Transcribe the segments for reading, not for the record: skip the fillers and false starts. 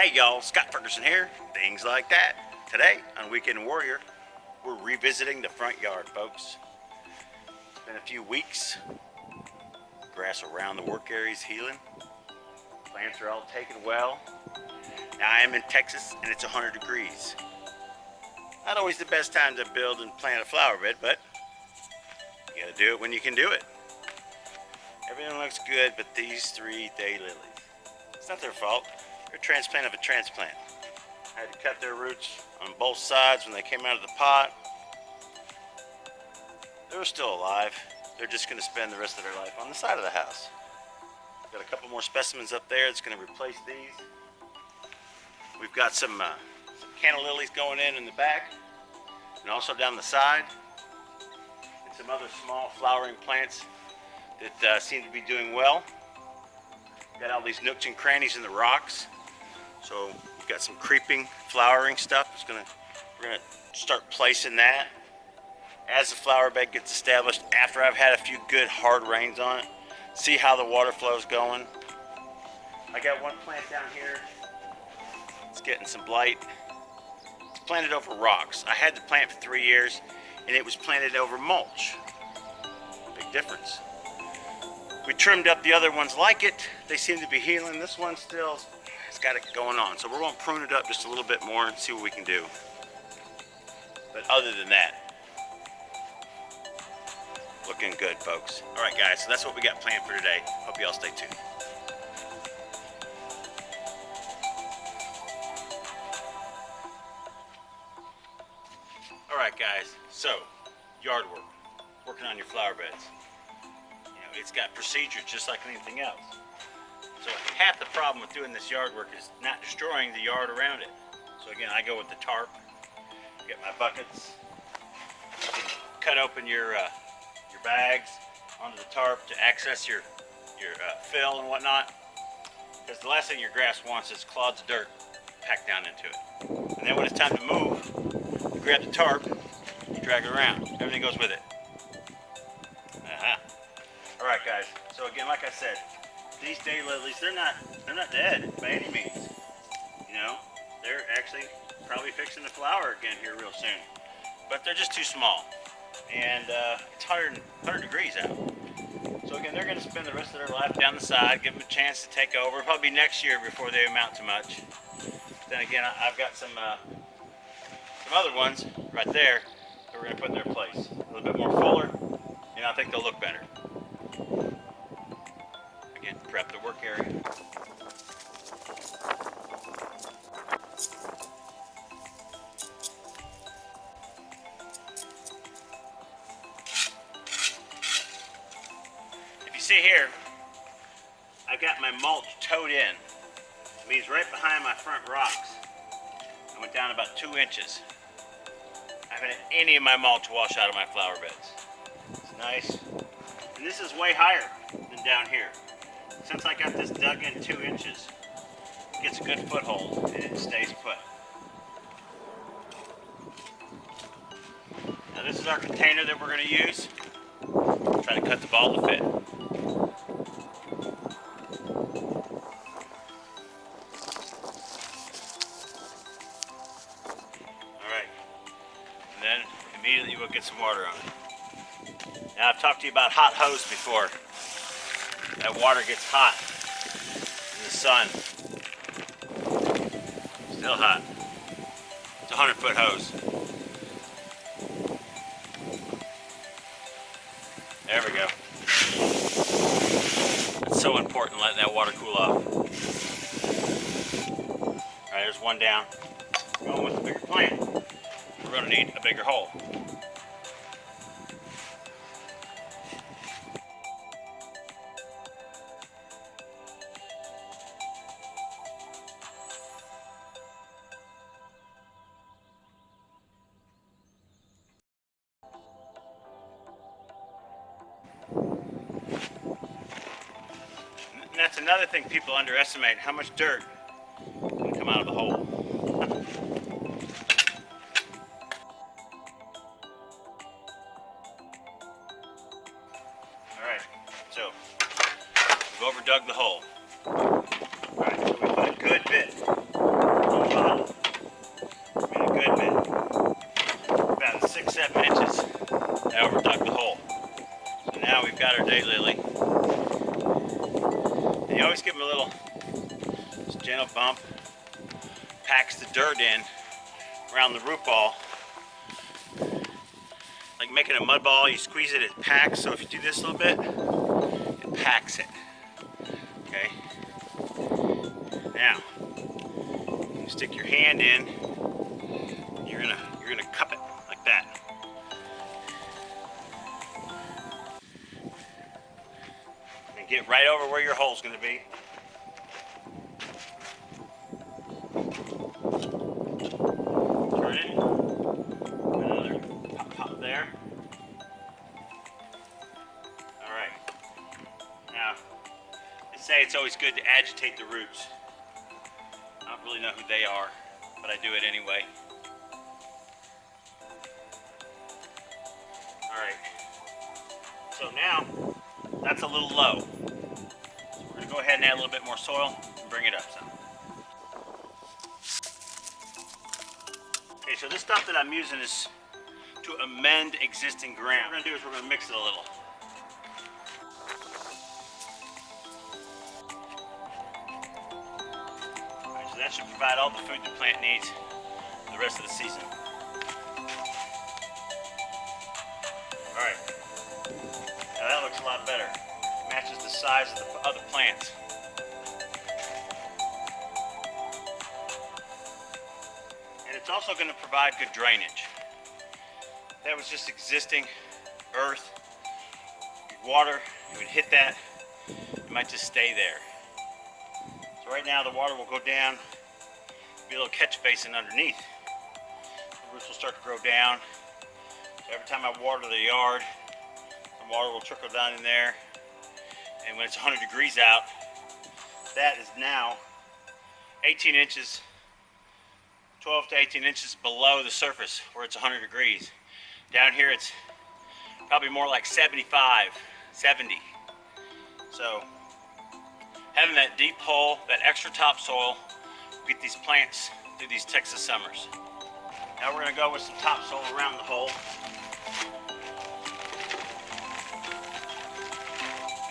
Hey y'all, Scott Ferguson here, things like that. Today on Weekend Warrior, we're revisiting the front yard, folks. It's been a few weeks. Grass around the work area is healing. Plants are all taken well. Now I am in Texas and it's 100 degrees. Not always the best time to build and plant a flower bed, but you gotta do it when you can do it. Everything looks good, but these 3 daylilies. It's not their fault. They're a transplant of a transplant. I had to cut their roots on both sides when they came out of the pot. They were still alive. They're just going to spend the rest of their life on the side of the house. Got a couple more specimens up there that's going to replace these. We've got some canna lilies going in the back and also down the side, and some other small flowering plants that seem to be doing well. Got all these nooks and crannies in the rocks. So we've got some creeping, flowering stuff. We're gonna start placing that as the flower bed gets established after I've had a few good hard rains on it. See how the water flow's going. I got one plant down here. It's getting some blight. It's planted over rocks. I had the plant for 3 years and it was planted over mulch. Big difference. We trimmed up the other ones like it. They seem to be healing. This one still has got it going on. So we're going to prune it up just a little bit more and see what we can do. But other than that, looking good, folks. All right, guys, so that's what we got planned for today. Hope you all stay tuned. All right, guys, so yard work, working on your flower beds. It's got procedures just like anything else. So half the problem with doing this yard work is not destroying the yard around it. So again, I go with the tarp, get my buckets, you can cut open your bags onto the tarp to access your fill and whatnot. Because the last thing your grass wants is clods of dirt packed down into it. And then when it's time to move, you grab the tarp, you drag it around. Everything goes with it. All right, guys. So again, like I said, these daylilies, they're not dead by any means. They're actually probably fixing to flower again here real soon. But they're just too small, and it's 100 degrees out. So again, they're going to spend the rest of their life down the side, give them a chance to take over. Probably next year before they amount to much. Then again, I've got some other ones right there that we're going to put in their place. A little bit more fuller, and I think they'll look better. Again, prep the work area. If you see here, I've got my mulch towed in. It means right behind my front rocks. I went down about 2 inches. I haven't had any of my mulch wash out of my flower beds. It's nice. And this is way higher than down here. Since I got this dug in 2 inches, it gets a good foothold and it stays put. Now this is our container that we're going to use. Try to cut the ball to fit. Alright, and then immediately we'll get some water on it. Now I've talked to you about hot hose before. That water gets hot in the sun. Still hot. It's a 100-foot hose. There we go. It's so important letting that water cool off. Alright, there's one down. Going with the bigger plant. We're going to need a bigger hole. And that's another thing people underestimate, how much dirt can come out of the hole. Alright, so we've overdug the hole. Alright, so we put a good bit 6-7 inches. Now we're dug the hole. So now we've got our daylily. And you always give them a little just gentle bump. Packs the dirt in around the root ball. Like making a mud ball, you squeeze it, it packs. So if you do this a little bit, it packs it. Okay. Now, you stick your hand in. You're gonna cup it like that. And get right over where your hole's gonna be. Turn it. Another pop there. All right. Now, they say it's always good to agitate the roots. I don't really know who they are, but I do it anyway. All right. So now, that's a little low. So we're gonna go ahead and add a little bit more soil and bring it up some. Okay, so this stuff that I'm using is to amend existing ground. What we're gonna do is we're gonna mix it a little. All right, so that should provide all the food the plant needs for the rest of the season. All right, now that looks a lot better. It matches the size of the other plants. And it's also going to provide good drainage. That was just existing earth, water, you would hit that, it might just stay there. So right now the water will go down, be a little catch basin underneath. The roots will start to grow down. So every time I water the yard, the water will trickle down in there. And when it's 100 degrees out, that is now 18 inches, 12 to 18 inches below the surface where it's 100 degrees. Down here it's probably more like 75, 70. So having that deep hole, that extra topsoil, will get these plants through these Texas summers. Now we're gonna go with some topsoil around the hole.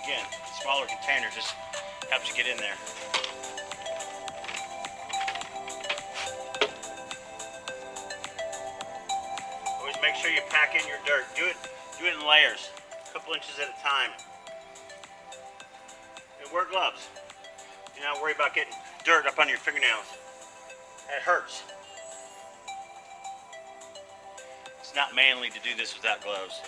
Again, a smaller container just helps you get in there. Always make sure you pack in your dirt. Do it in layers, a couple inches at a time. And wear gloves. Do not worry about getting dirt up on your fingernails. That hurts. It's not manly to do this without gloves.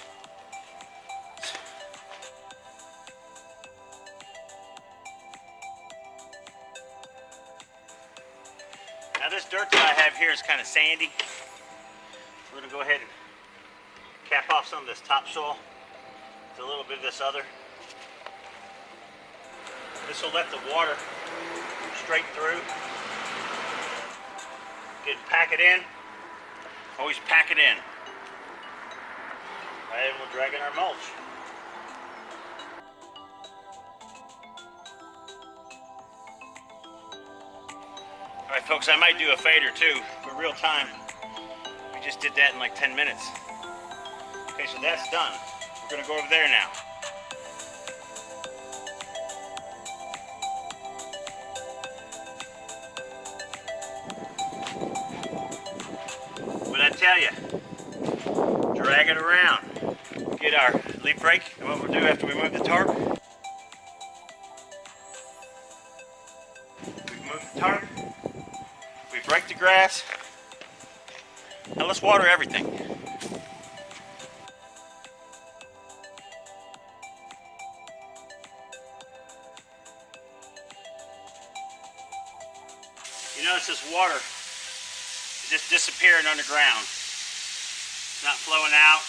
Now this dirt that I have here is kind of sandy. We're going to go ahead and cap off some of this topsoil with a little bit of this other. This will let the water straight through. Good, pack it in. Always pack it in. Right, and we'll drag in our mulch. All right, folks, I might do a fade or two for real time. We just did that in like 10 minutes. Okay, so that's done. We're gonna go over there now. What I tell you, drag it around. Get our leaf rake, and what we'll do after we move the tarp, we've moved the tarp, we've raked the grass. Now let's water everything. You notice this water is just disappearing underground. It's not flowing out.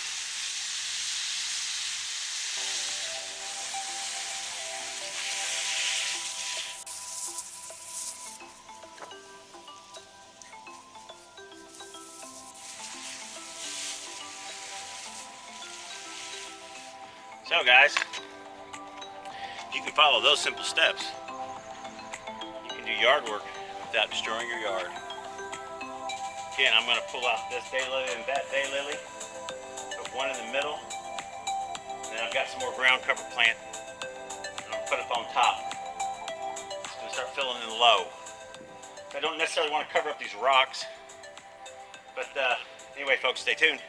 So guys, you can follow those simple steps. You can do yard work without destroying your yard. Again, I'm going to pull out this daylily and that daylily. one in the middle, and then I've got some more ground cover plant that I'm gonna put up on top. It's gonna start filling in low. I don't necessarily want to cover up these rocks, but anyway, folks, stay tuned.